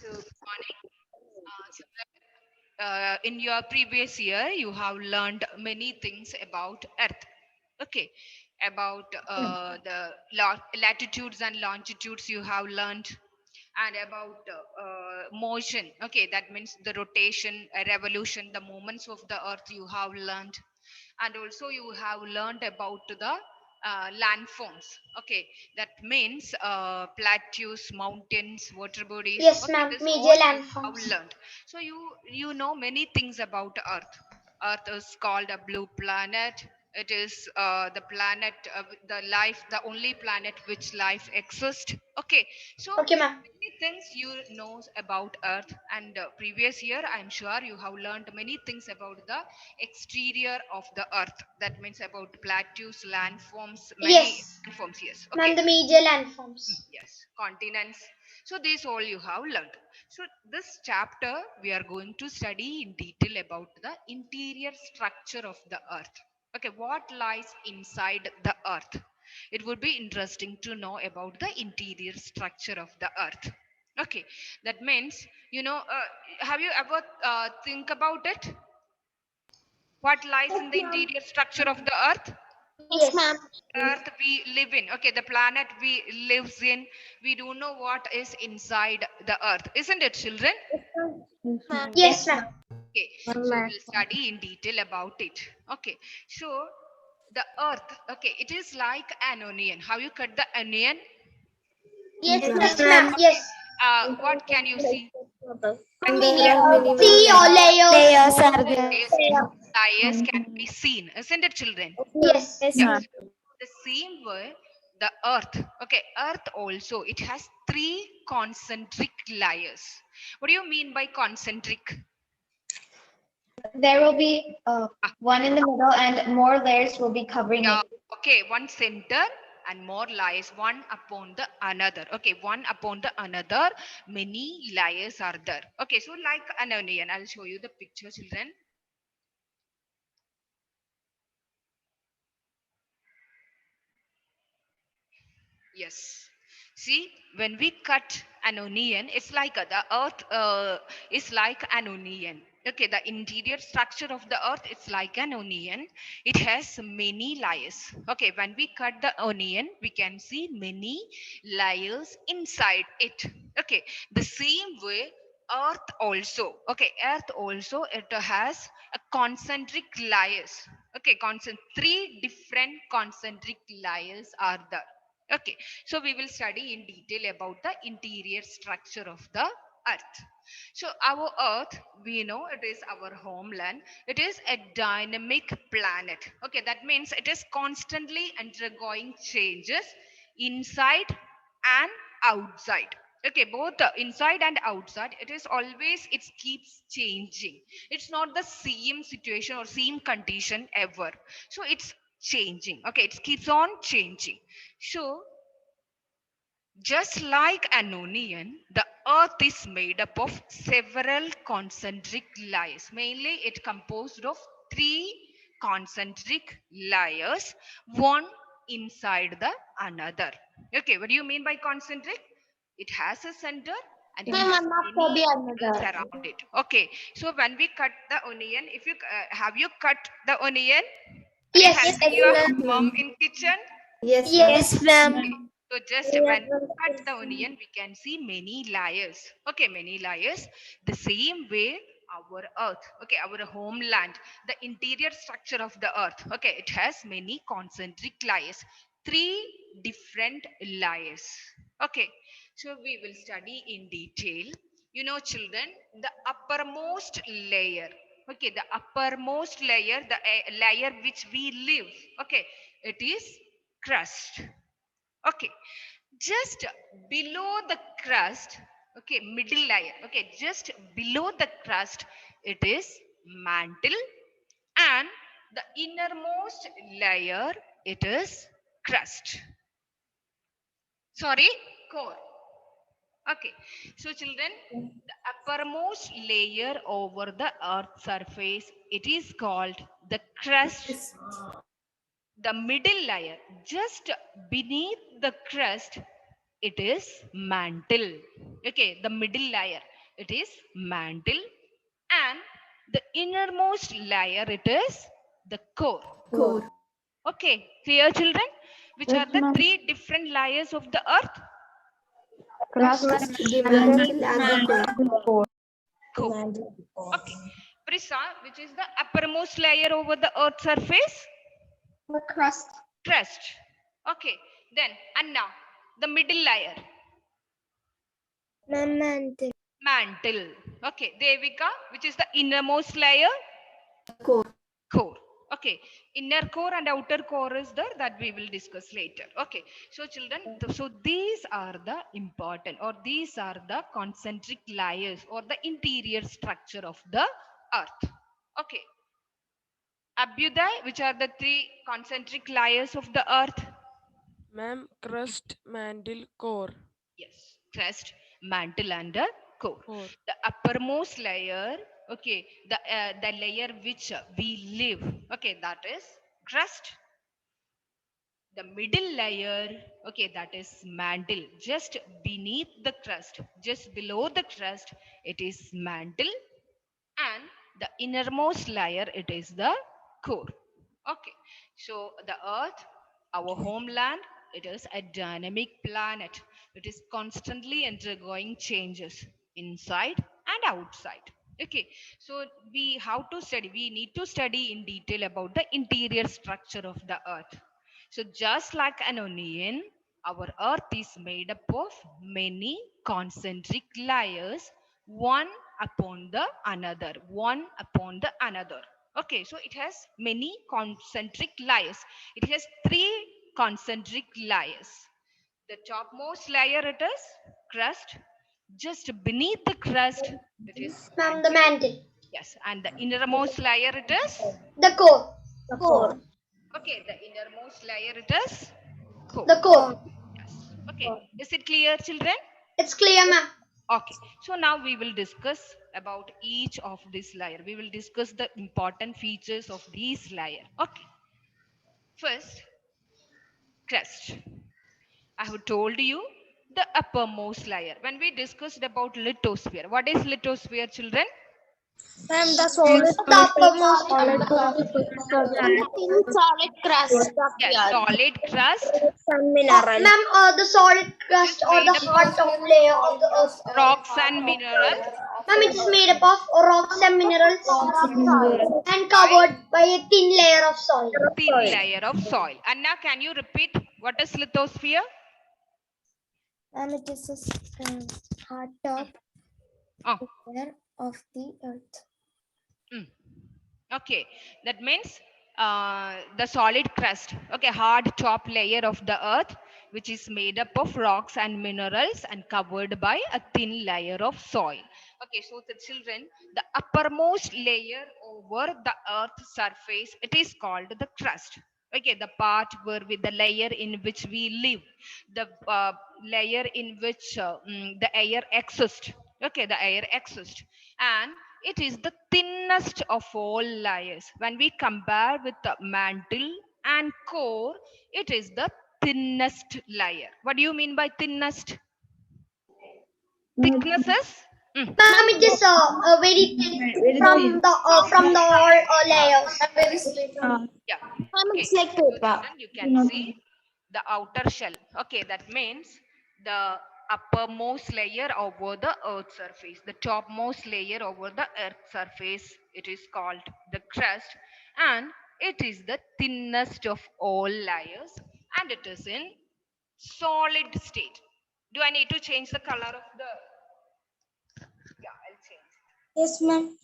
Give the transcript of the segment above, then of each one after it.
Morning. In your previous year, you have learned many things about Earth. Okay, about the latitudes and longitudes you have learned, and about motion. Okay, that means the rotation, revolution, the movements of the Earth you have learned, and also you have learned about the landforms. Okay, that means plateaus, mountains, water bodies. Yes, Okay, ma'am. this all Major you have landforms. learned. So you know many things about Earth. Earth is called a blue planet. It is the planet, the life, the only planet which life exists. Okay, so Okay, ma'am. many things you know about Earth, and previous year I'm sure you have learned many things about the exterior of the Earth. That means about plateaus, landforms, many Yes, landforms. Yes, ma'am. okay. The major landforms. Yes, continents. So these all you have learned. So this chapter we are going to study in detail about the interior structure of the Earth. Okay, what lies inside the Earth? It would be interesting to know about the interior structure of the Earth. Okay, that means have you ever think about it? What lies in the interior structure of the Earth? Yes, Yes. ma'am. Earth we live in, okay, the planet we lives in, we don't know what is inside the Earth, isn't it, children? Yes, ma'am. Okay, so we'll study in detail about it. Okay, so the Earth, okay, it is like an onion. How you cut the onion? Yes, Yes, ma'am. ma'am. Yes. What can you see? Many, There are many, many three or layers. layers are there. Layers, different layers can be seen, isn't it, children? Yes. Yes, Yes. ma'am. The same way, the Earth, okay, Earth also, it has three concentric layers. What do you mean by concentric? There will be Ah, one in the middle, and more layers will be covering yeah, it. okay, one center and more layers, one upon the another. Okay, one upon the another, many layers are there. Okay, so like an onion, I'll show you the picture, children. Yes. See, when we cut an onion, it's like the earth is like an onion. Okay, the interior structure of the earth is like an onion. It has many layers. Okay, when we cut the onion, we can see many layers inside it. Okay, the same way, earth also. Okay, earth also, it has a concentric layers. Okay, three different concentric layers are there. Okay, so we will study in detail about the interior structure of the earth. So our earth, we know it is our homeland. It is a dynamic planet. Okay, that means it is constantly undergoing changes inside and outside. Okay, both inside and outside, it is always, it keeps changing. It's not the same situation or same condition ever. So it's changing. Okay, it keeps on changing. So just like an onion, the earth is made up of several concentric layers. Mainly, it composed of three concentric layers, one inside the another. Okay, what do you mean by concentric? It has a center and it Ma'am, has I'm not for many the angles another. around it. Okay, so when we cut the onion, if you have you cut the onion? Are you Yes. Yes, helping your mom ma'am. in kitchen? Yes, Yes. ma'am. So just when we cut the onion, we can see many layers. Okay, many layers. The same way our earth, okay, our homeland, the interior structure of the earth, okay, it has many concentric layers. Three different layers. Okay, so we will study in detail. You know, children, the uppermost layer. Okay, the uppermost layer, the layer which we live. Okay, it is crust. Okay, just below the crust, okay, middle layer, okay, just below the crust, it is mantle, and the innermost layer, it is crust. Sorry, core. Okay, so children, the uppermost layer over the earth surface, it is called the crust. The middle layer, just beneath the crust, it is mantle. Okay, the middle layer, it is mantle, and the innermost layer, it is the core. Core. Okay, clear children? Which are Yes, the ma'am. three different layers of the earth? Crust, The mantle and the core. Core. Okay. Prisa, which is the uppermost layer over the earth's surface? The crust. Crust. Okay. Then Anna, the middle layer, Mantle. mantle. Okay. Devika, which is the innermost layer? Core. Core. Okay, inner core and outer core is there, that we will discuss later. Okay, so children, so these are the important, or these are the concentric layers or the interior structure of the earth. Okay, Abhyuday, which are the three concentric layers of the earth? Ma'am, crust, mantle, core. Yes, crust, mantle, and a core. Core. The uppermost layer, okay, the layer which we live, okay, that is crust. The middle layer, okay, that is mantle. Just beneath the crust, just below the crust, it is mantle, and the innermost layer, it is the core. Okay, so the earth, our homeland, it is a dynamic planet. It is constantly undergoing changes inside and outside. Okay, so we how to study, we need to study in detail about the interior structure of the earth. So just like an onion, our earth is made up of many concentric layers, one upon the another, one upon the another. Okay, so it has many concentric layers. It has three concentric layers. The topmost layer, it is crust. Just beneath the crust, it is Ma'am, the mantle. mantle. Yes, and the innermost layer, it is The core. Core. okay. The innermost layer, it is core. The core. Yes. Okay. Is it clear, children? It's clear, ma'am. Okay. So now we will discuss about each of this layer. We will discuss the important features of these layer. Okay. First, crust. I have told you the uppermost layer. When we discussed about lithosphere, what is lithosphere, children? Ma'am, the solid The uppermost. solid solid crust of the Yes, earth. solid crust, Some minerals. Ma'am, the solid which is crust or made the up hard of top layer of the earth. rocks and minerals Ma'am, it is made up of rocks and minerals and by covered by a thin layer of soil. thin layer of soil. Anna, can you repeat what is lithosphere? And it is a hard top Oh, layer of the earth. mm. Okay, that means the solid crust, okay, hard top layer of the earth, which is made up of rocks and minerals and covered by a thin layer of soil. Okay, so the children, the uppermost layer over the earth's surface, it is called the crust. Okay, the part where with the layer in which we live, the layer in which the air exists. Okay, the air exists, and it is the thinnest of all layers. When we compare with the mantle and core, it is the thinnest layer. What do you mean by thinnest? Thicknesses? Mm. Ma'am, it is very thin from the all layers. Yeah. Ma'am, Okay. it's like So paper. children, you can see the outer shell. Okay, that means the uppermost layer over the earth's surface, the topmost layer over the earth's surface, it is called the crust, and it is the thinnest of all layers, and it is in solid state. Do I need to change the color of the? Yeah, I'll change. Yes, ma'am.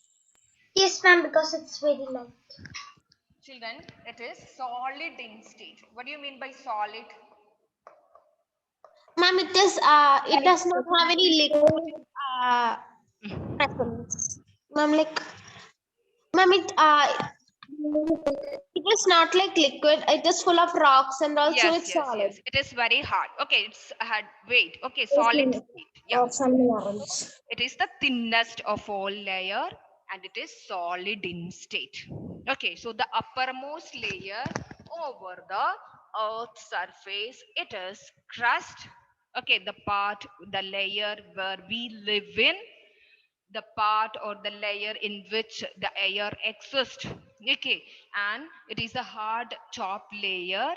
Yes, ma'am, because it's very light. Children, it is solid in state. What do you mean by solid? Ma'am, it does not have any liquid presence. Ma'am, like ma'am, it is not like liquid. It is full of rocks and also Yes, it's yes, solid. yes. It is very hard. Okay, it's had weight. Okay, solid state. Yeah. Rocks and minerals. It is the thinnest of all layer, and it is solid in state. Okay, so the uppermost layer over the earth's surface, it is crust. Okay, the part, the layer where we live in, the part or the layer in which the air exists. Okay, and it is a hard top layer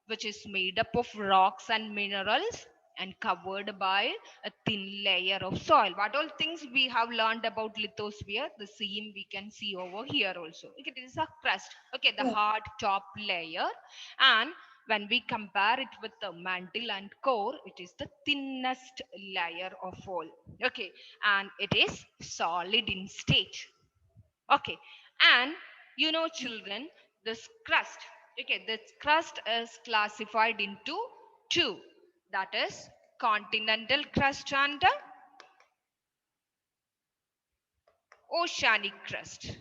which is made up of rocks and minerals and covered by a thin layer of soil. What all things we have learned about lithosphere, the same we can see over here also. Okay, it is a crust. Okay, the hard top layer, and when we compare it with the mantle and core, it is the thinnest layer of all. Okay, and it is solid in state. Okay, and children, this crust, okay, this crust is classified into two, that is continental crust and oceanic crust.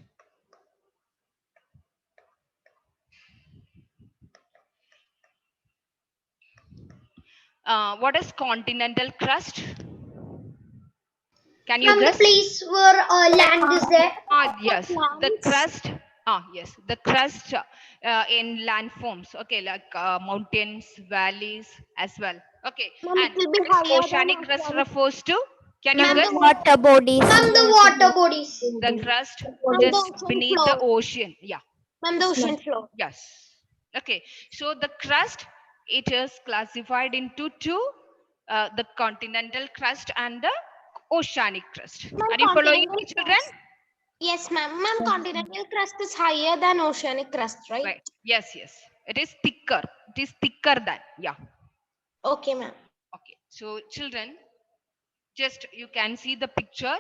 What is continental crust? Can you Ma'am, the guess? place where land is there. Yes, the crust. Yes, the crust in landforms. Okay, like mountains, valleys as well. Okay, Ma'am, and it will be what is higher than oceanic crust oceanic. refers to? Can you Ma'am, guess? the Water bodies. Ma'am, the water bodies. The crust Ma'am, the just ocean beneath the floor. ocean. Yeah. Ma'am, the ocean floor. Yes. Okay. So the crust, it is classified into two, the continental crust and the oceanic crust. Ma'am, Are you following continental me, children? crust. Yes, ma'am. Ma'am, continental crust is higher than oceanic crust, right? Right. Yes, yes. It is thicker. It is thicker than. Yeah. Okay, ma'am. Okay. So children, just you can see the picture.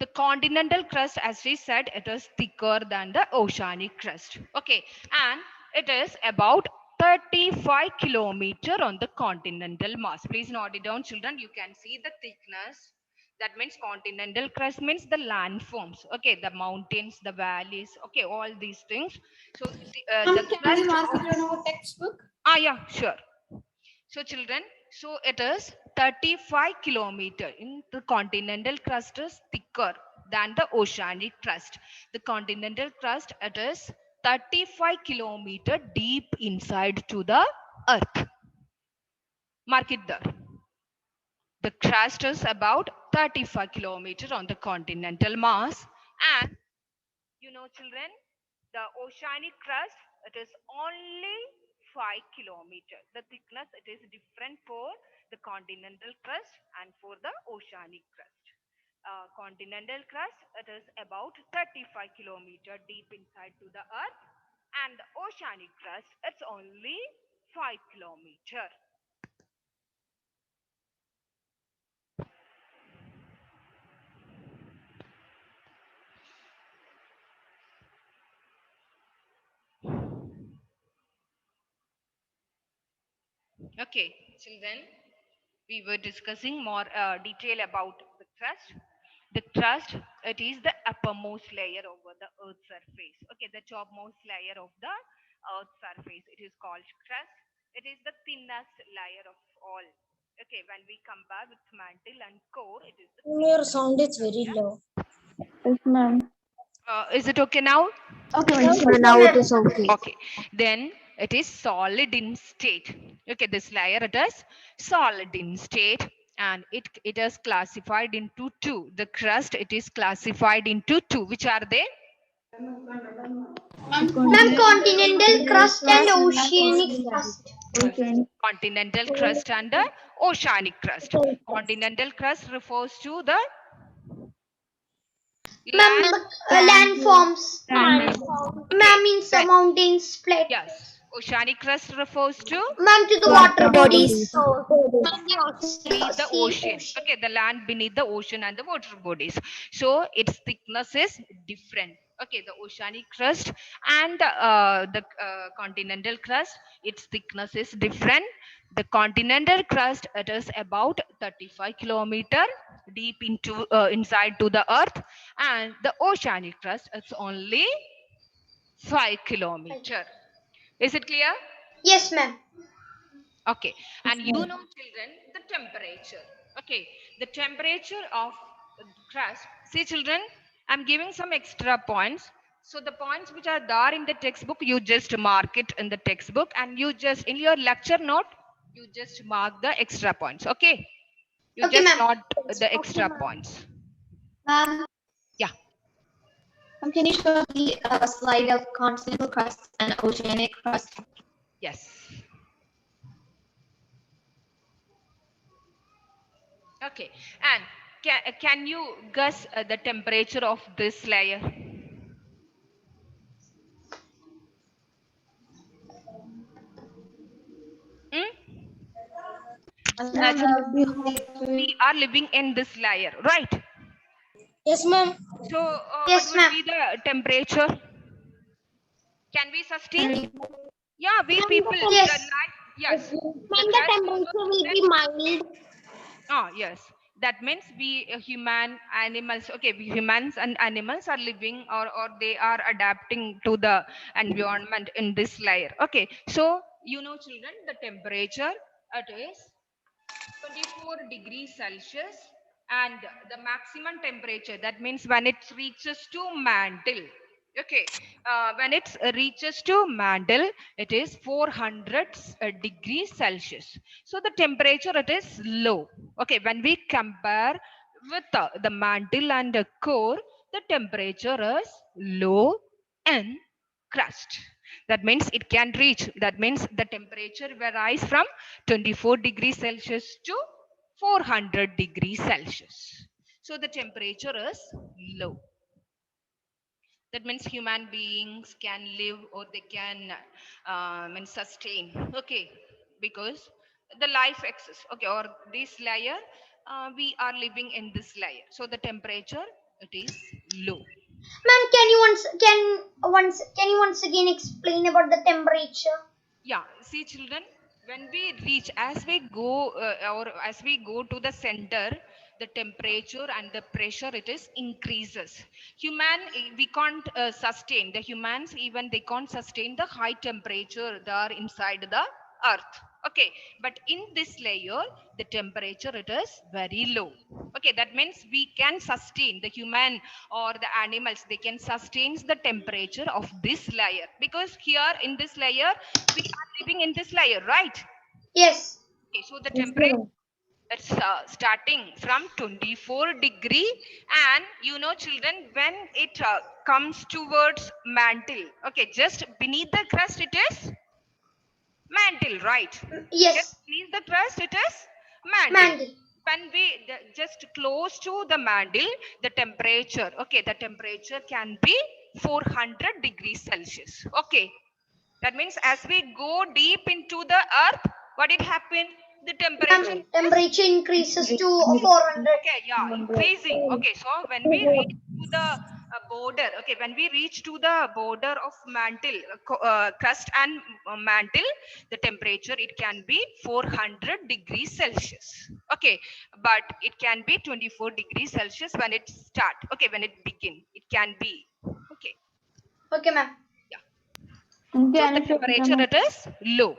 The continental crust, as we said, it is thicker than the oceanic crust. Okay, and it is about 35 kilometer on the continental mass. Please note it down, children. You can see the thickness. That means continental crust means the landforms. Okay, the mountains, the valleys. Okay, all these things. So the crust. Textbook? Yeah, sure. So children, so it is 35 kilometer. In the continental crust is thicker than the oceanic crust. The continental crust, it is 35 kilometer deep inside to the earth. Mark it there. The crust is about 35 kilometer on the continental mass, and children, the oceanic crust, it is only 5 kilometer. The thickness, it is different for the continental crust and for the oceanic crust. Continental crust, it is about 35 kilometer deep inside to the earth, and the oceanic crust, it's only 5 kilometer. Okay, children, we were discussing more detail about the crust. The crust, it is the uppermost layer over the earth's surface. Okay, the topmost layer of the earth's surface, it is called crust. It is the thinnest layer of all. Okay, when we compare with mantle and core, it is the Your sound is very low. Yes, ma'am. Is it okay now? Okay, now it is okay. Okay, then it is solid in state. Okay, this layer, it is solid in state, and it is classified into two. The crust, it is classified into two. Which are they? Ma'am, continental crust and oceanic crust. Continental crust and the oceanic crust. Continental crust refers to the Ma'am, landforms. Ma'am, means the Right. mountains, flat. Yes. Oceanic crust refers to Ma'am, to the water bodies. beneath the ocean. Okay, the land beneath the ocean and the water bodies. So its thickness is different. Okay, the oceanic crust and the continental crust, its thickness is different. The continental crust, it is about 35 kilometer deep into inside to the earth, and the oceanic crust, it's only 5 kilometer. Is it clear? Yes, ma'am. Okay, and children, the temperature. Okay, the temperature of the crust. See, children, I'm giving some extra points. So the points which are there in the textbook, you just mark it in the textbook, and you just in your lecture note, you just mark the extra points. Okay, you Okay, just ma'am. note the extra points. Yeah. Can you show the slide of continental crust and oceanic crust? Yes. Okay. And can you guess the temperature of this layer? Hmm? We are living in this layer, right? Yes, ma'am. So what Yes, will ma'am. be the temperature? Can we sustain? Yeah, we people, the Yes. life, yes. The Ma'am, the crust temperature will be mild. oh, yes. That means we human animals, okay, we humans and animals are living or they are adapting to the environment in this layer. Okay, so children, the temperature it is 24 degrees Celsius, and the maximum temperature, that means when it reaches to mantle. Okay, when it reaches to mantle, it is 400 degrees Celsius. So the temperature it is low. Okay, when we compare with the mantle and the core, the temperature is low and crust. That means it can reach, that means the temperature varies from 24 degrees Celsius to 400 degrees Celsius. So the temperature is low. That means human beings can live or they can sustain. Okay, because the life exists. Okay, or this layer, we are living in this layer. So the temperature it is low. Ma'am, can you once again explain about the temperature? Yeah, see children, when we reach, as we go or as we go to the center, the temperature and the pressure it is increases. We can't sustain, the humans even they can't sustain the high temperature there inside the earth. Okay, but in this layer the temperature it is very low. Okay, that means we can sustain, the human or the animals they can sustain the temperature of this layer, because here in this layer we are living in this layer, right? Yes. Okay, so the temperature it's starting from 24 degree, and children, when it comes towards mantle, okay, just beneath the crust it is mantle, right? Just Yes. beneath the crust it is mantle. Mandy. When we just close to the mantle, the temperature, okay, the temperature can be 400 degrees Celsius. Okay, that means as we go deep into the earth, what did happen? The temperature Ma'am, is temperature increases to 400. okay, yeah, increasing. Okay, so when we reach to the border, okay, when we reach to the border of mantle, crust and mantle, the temperature it can be 400 degrees Celsius. Okay, but it can be 24 degrees Celsius when it start. Okay, when it begin, it can be. Okay, Okay, ma'am. yeah. So the temperature it is low.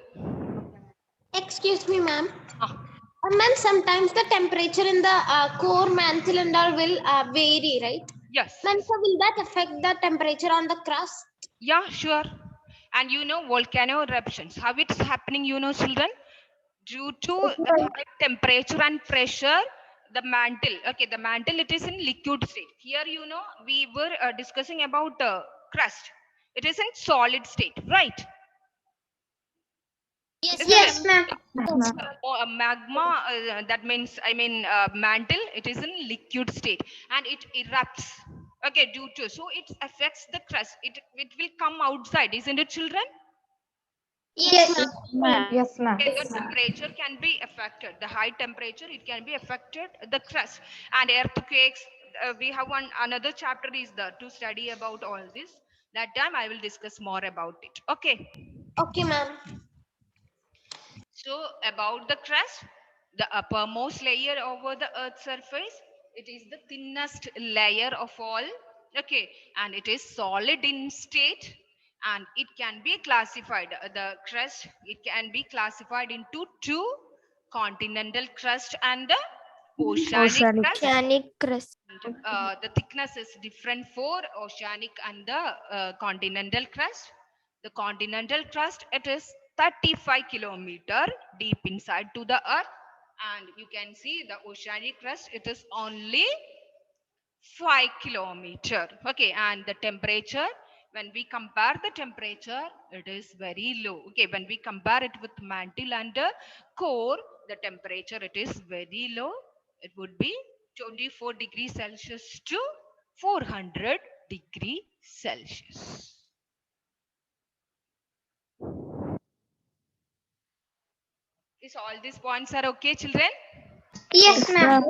Excuse me, ma'am. Ah. Ma'am, sometimes the temperature in the core mantle and all will vary, right? Yes. Ma'am, so will that affect the temperature on the crust? Yeah, sure. And volcano eruptions, how it's happening, children? Due to high temperature and pressure, the mantle, okay, the mantle, it is in liquid state. Here, we were discussing about crust. It is in solid state, right? Yes, Isn't Yes, it? ma'am. Magma, that means, mantle, it is in liquid state and it erupts. Okay, due to, so it affects the crust. It will come outside, isn't it, children? Yes. Yes, ma'am. Okay, the temperature can be affected. The high temperature, it can be affected the crust and earthquakes. We have another chapter is there to study about all this. That time I will discuss more about it. Okay. Okay, ma'am. So about the crust, the uppermost layer over the earth's surface, it is the thinnest layer of all. Okay, and it is solid in state, and it can be classified. The crust, it can be classified into two: continental crust and the oceanic crust. Oceanic crust. The thickness is different for oceanic and the continental crust. The continental crust, it is 35 kilometer deep inside to the earth, and you can see the oceanic crust, it is only 5 kilometer. Okay, and the temperature, when we compare the temperature, it is very low. Okay, when we compare it with mantle and core, the temperature, it is very low. It would be 24 degrees Celsius to 400 degree Celsius. Is all these points are okay, children? Yes, ma'am.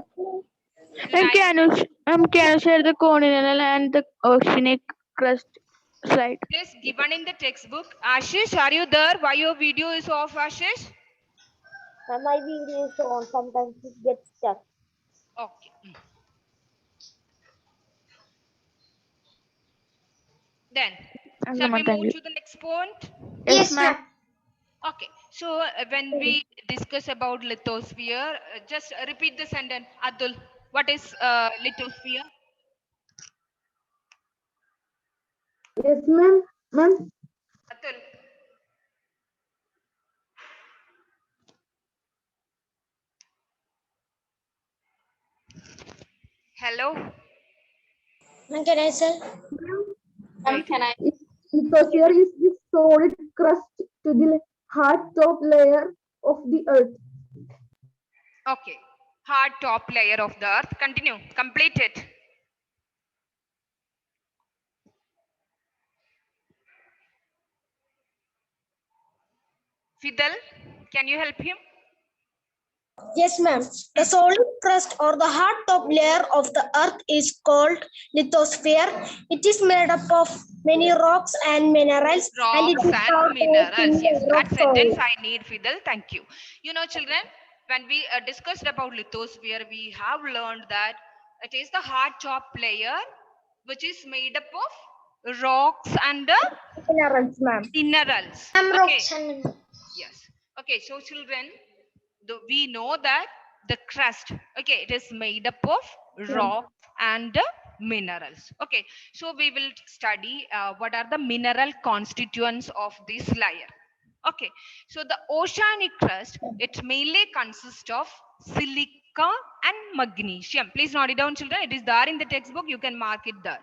And can you share the continental and the oceanic crust slide? It is given in the textbook. Ashish, are you there? Why your video is off, Ashish? My video is on. Sometimes it gets stuck. Okay. Then, shall we Thank move you. to the next point? Yes, ma'am. Okay. So, when we discuss about lithosphere, just repeat the sentence. Atul, what is lithosphere? Yes, ma'am. Ma'am. Atul. Hello. Can I say? Wait. Lithosphere is the solid crust to the hard top layer of the earth. Okay. Hard top layer of the earth. Continue. Complete it. Fidel, can you help him? Yes, ma'am. The solid crust or the hard top layer of the earth is called lithosphere. It is made up of many rocks and minerals. And it Rocks is and found minerals. in Yes, the that rock sentence soil. I need, Fidel. Thank you. You know, children, when we discussed about lithosphere, we have learned that it is the hard top layer which is made up of rocks and Minerals, ma'am. minerals. Ma'am, Okay. rocks and minerals. Yes. Okay. So, children, we know that the crust, okay, it is made up of rock and minerals. Okay. So, we will study what are the mineral constituents of this layer. Okay. So, the oceanic crust, it mainly consists of silica and magnesium. Please note it down, children. It is there in the textbook. You can mark it there.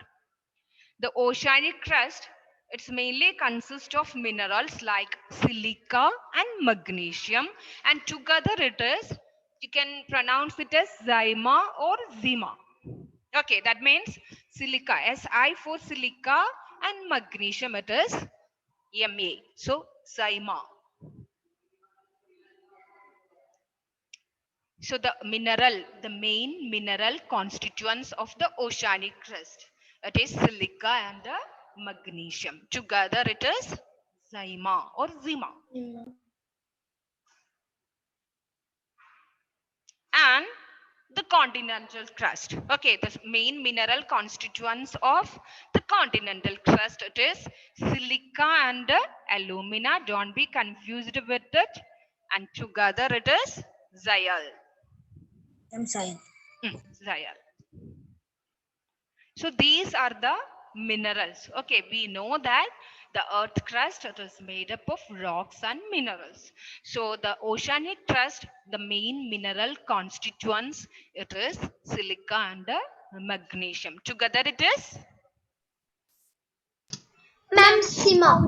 The oceanic crust, it's mainly consists of minerals like silica and magnesium, and together it is, you can pronounce it as zyma or zima. Okay, that means silica, Si for silica, and magnesium it is Ma. So zyma. So the main mineral constituents of the oceanic crust, it is silica and magnesium. Together it is zyma or zima. And the continental crust. Okay, the main mineral constituents of the continental crust, it is silica and alumina. Don't be confused with it. And together it is Zyal. Zyal. So these are the minerals. Okay, we know that the earth crust, it is made up of rocks and minerals. So the oceanic crust, the main mineral constituents, it is silica and magnesium. Together it is Ma'am, Sima.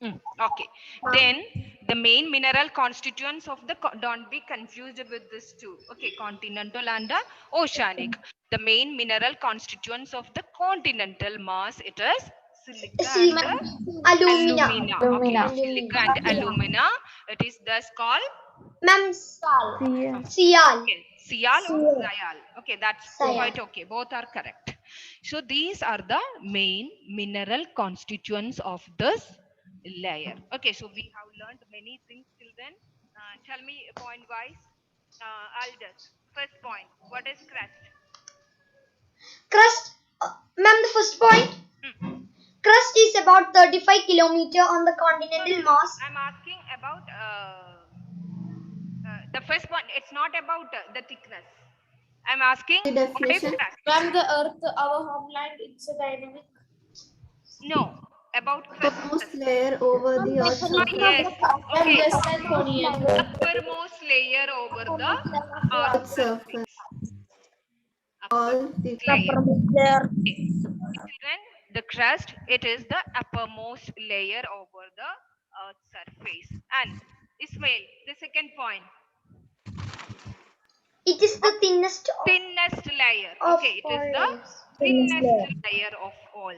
okay. Then the main mineral constituents of the don't be confused with this two. Okay, continental and oceanic. The main mineral constituents of the continental mass, it is silica and Alumina. alumina. Okay, silica and alumina. It is thus called Ma'am, Sial. okay, Sial or Zyal. Okay, that's Sial. quite okay. Both are correct. So these are the main mineral constituents of this layer. Okay, so we have learned many things till then. Tell me point wise. Aldous, first point. What is crust? Crust. Ma'am, the first point. Crust is about 35 kilometer on the continental mass. I'm asking about the first point. It's not about the thickness. I'm asking what is crust? From the earth, our homeland, it's a dynamic. No, about crust. Topmost layer over the earth's surface. Yes. Okay. Just like onion. Uppermost layer over the earth's surface. thick layer. Layer. Children, the crust, it is the uppermost layer over the earth's surface. And Ismail, the second point, It is the thinnest thinnest layer. of Okay, it is all the layers. thinnest layer of all.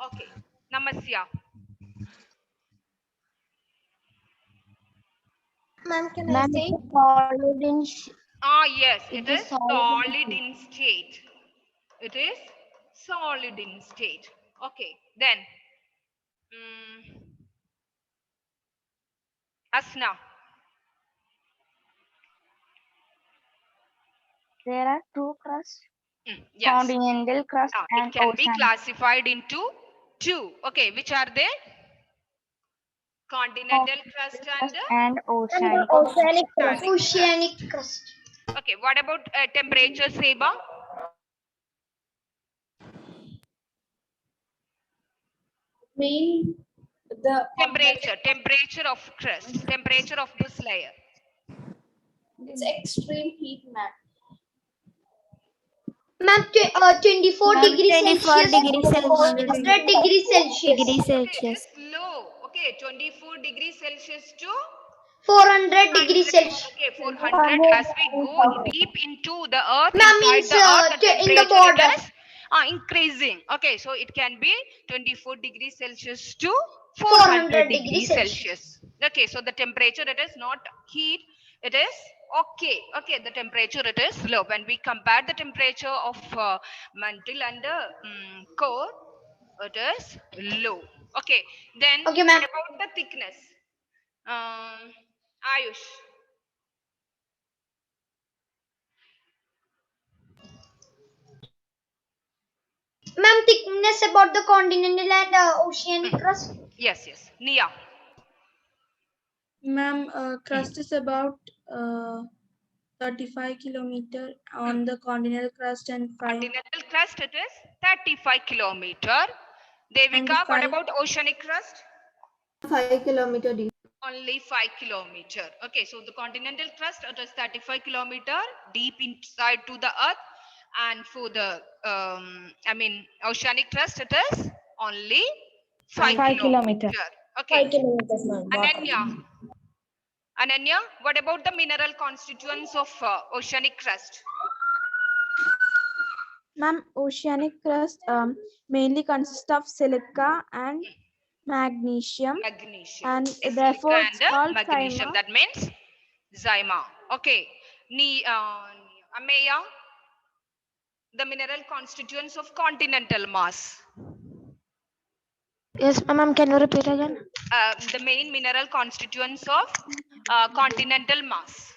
Okay, Namasya. Ma'am, can I Ma'am, say? it's solid in Ah, yes, it it is is solid solid in state. It is solid in state. Okay, then Asna. There are two crusts, Yes. continental crust It and can be oceanic. classified into two. Okay, which are they? Continental crust And oceanic. Oceanic crust. Oceanic crust. Okay, what about temperature, Seba? Main the Temperature of crust, temperature of this layer. it's extreme heat, ma'am. Ma'am, 24 Ma'am, degrees 24 Celsius. degrees Celsius. 400 degrees Celsius. Degree Okay, it Celsius. is low. Okay, 24 degrees Celsius to 400 degrees Celsius. okay, 400. As we go deep into the earth, Ma'am, inside means, the earth, the in the temperature border. it is increasing. Okay, so it can be 24 degrees Celsius to 400 400 degrees degrees Celsius. Celsius. Okay, so the temperature it is not heat, it is okay. Okay, the temperature it is low. When we compare the temperature of mantle and core, it is low. Okay, then Okay, ma'am. what about the thickness? Ayush. Ma'am, thickness about the continental and oceanic crust. Yes, yes. Nia. Ma'am, crust is about 35 kilometer on the continental crust and 5 Continental crust it is 35 kilometer. Devika, what five- about oceanic crust? 5 kilometer deep. Only 5 kilometer. Okay, so the continental crust it is 35 kilometer deep inside to the earth, and for the oceanic crust it is only 5 kilometer. Okay. 5 kilometers, ma'am. Ananya, what about the mineral constituents of oceanic crust? Ma'am, oceanic crust mainly consists of silica and magnesium, Magnesium. and Silica therefore it's and called magnesium. cyma. That means zyma. Okay. Ameya, the mineral constituents of continental mass. Yes, ma'am. Can you repeat again? The main mineral constituents of continental mass.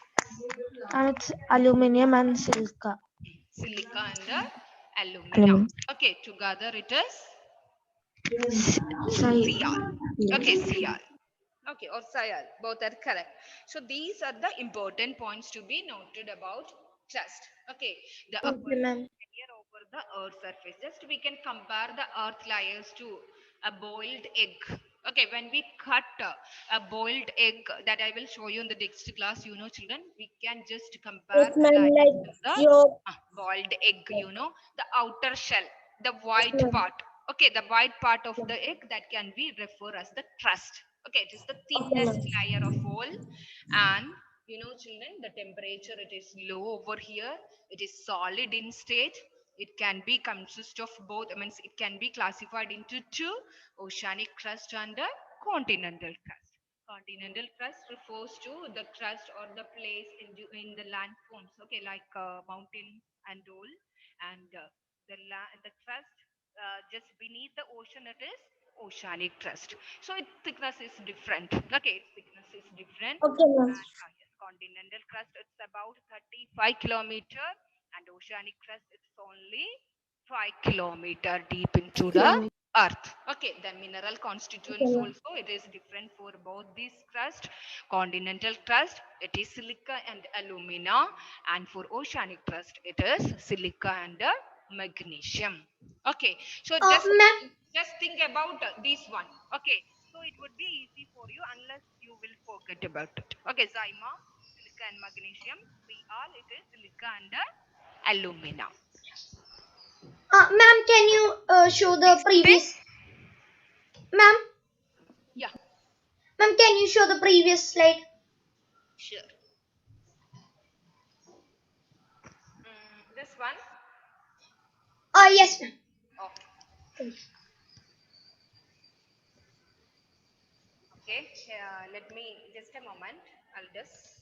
And it's aluminium and silica. Silica and alumina. Okay, together it is Cl. Okay, Cl. Okay, or Cl. Both are correct. So these are the important points to be noted about crust. Okay, the upper layer over the earth surface. Just we can compare the earth layers to a boiled egg. Okay, when we cut a boiled egg, that I will show you in the next class, children, we can just compare Yes, the ma'am, layers like of the your boiled egg, the outer shell, the white part. Okay, the white part of the egg that can be referred as the crust. Okay, it is the thinnest layer of all. And children, the temperature it is low over here. It is solid in state. It can be consist of both. Means it can be classified into two: oceanic crust and the continental crust. Continental crust refers to the crust or the place in the landforms. Okay, like mountains and all, and the crust just beneath the ocean it is oceanic crust. So its thickness is different. Okay, its thickness is different. okay, ma'am. And yes, continental crust it's about 35 kilometer, and oceanic crust it's only 5 kilometer deep into the earth. Okay, the mineral constituents also it is different for both these crust. Continental crust it is silica and alumina, and for oceanic crust it is silica and magnesium. Okay, so Ma'am, just think about this one. Okay, so it would be easy for you unless you will forget about it. Okay, zyma, silica and magnesium. Cl it is silica and alumina. Ma'am, can you show the previous? Ma'am, Yeah, ma'am, can you show the previous slide? sure. This one. Yes, ma'am. Okay. Okay. Let me just a moment. I'll just.